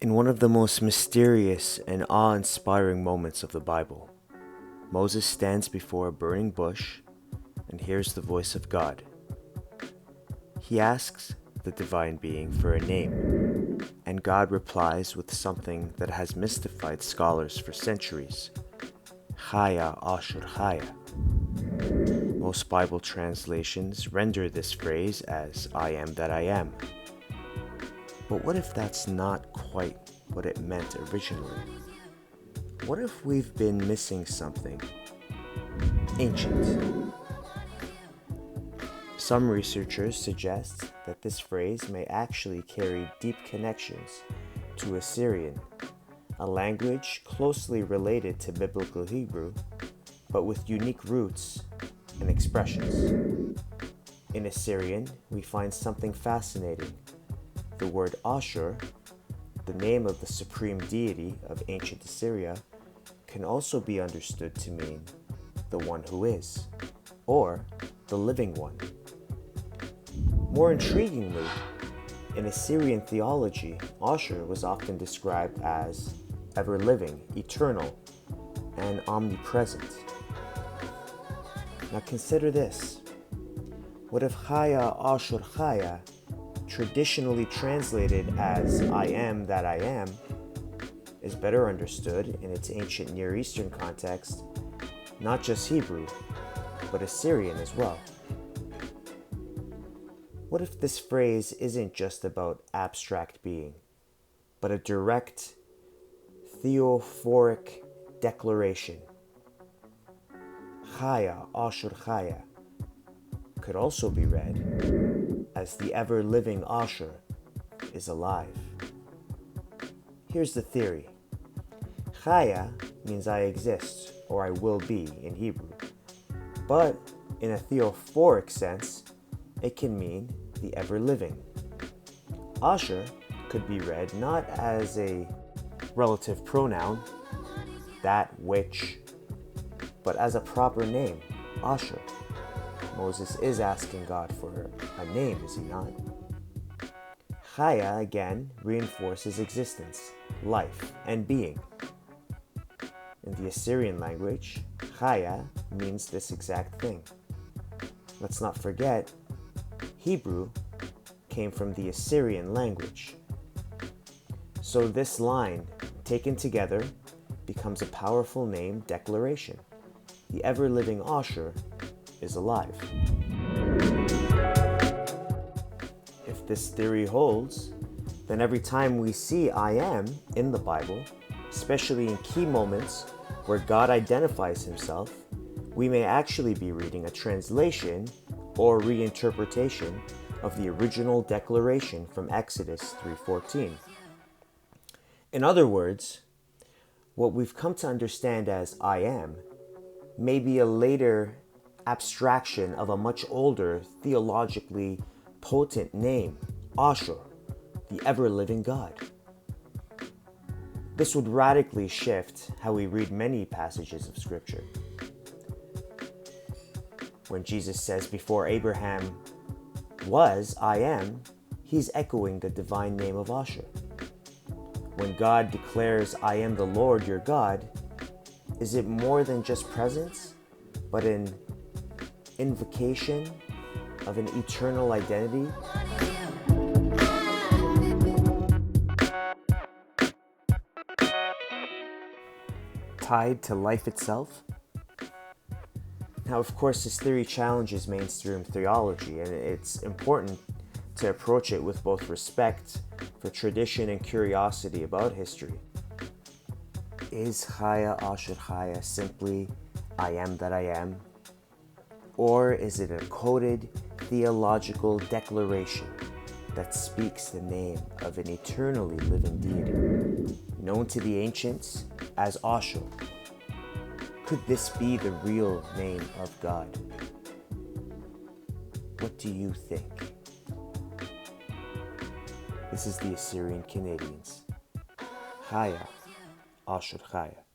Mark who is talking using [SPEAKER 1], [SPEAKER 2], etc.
[SPEAKER 1] In one of the most mysterious and awe-inspiring moments of the Bible, Moses stands before a burning bush and hears the voice of God. He asks the divine being for a name, and God replies with something that has mystified scholars for centuries: Chaya, Ashur, Chaya. Most Bible translations render this phrase as I am that I am. But what if that's not quite what it meant originally? What if we've been missing something ancient? Some researchers suggest that this phrase may actually carry deep connections to Assyrian, a language closely related to Biblical Hebrew, but with unique roots and expressions. In Assyrian, we find something fascinating. The word Ashur, the name of the supreme deity of ancient Assyria, can also be understood to mean the one who is, or the living one. More intriguingly, in Assyrian theology, Ashur was often described as ever-living, eternal, and omnipresent. Now consider this. What if Chaya, Ashur, Chaya, traditionally translated as I am that I am, is better understood in its ancient Near Eastern context, not just Hebrew, but Assyrian as well? What if this phrase isn't just about abstract being, but a direct theophoric declaration? Chaya, Ashur, Chaya could also be read as the ever-living Ashur is alive. Here's the theory. Chaya means I exist, or I will be in Hebrew. But in a theophoric sense, it can mean the ever-living. Ashur could be read not as a relative pronoun, that which, but as a proper name, Ashur. Moses is asking God for a name, is he not? Chaya, again, reinforces existence, life, and being. In the Assyrian language, Chaya means this exact thing. Let's not forget, Hebrew came from the Assyrian language. So this line, taken together, becomes a powerful name declaration. The ever-living Ashur is alive. If this theory holds, then every time we see I am in the Bible, especially in key moments where God identifies himself, we may actually be reading a translation or reinterpretation of the original declaration from Exodus 3:14. In other words, what we've come to understand as I am may be a later abstraction of a much older, theologically potent name, Ashur, the ever-living God. This would radically shift how we read many passages of Scripture. When Jesus says, before Abraham was, I am, he's echoing the divine name of Ashur. When God declares, I am the Lord your God, is it more than just presence, but an invocation of an eternal identity? Tied to life itself? Now, of course, this theory challenges mainstream theology, and it's important to approach it with both respect for tradition and curiosity about history. Is Chaya, Ashur, Chaya simply I am that I am? Or is it a coded theological declaration that speaks the name of an eternally living deity, known to the ancients as Ashur? Could this be the real name of God? What do you think? This is the Assyrian Canadians. Chaya, Ashur, Chaya.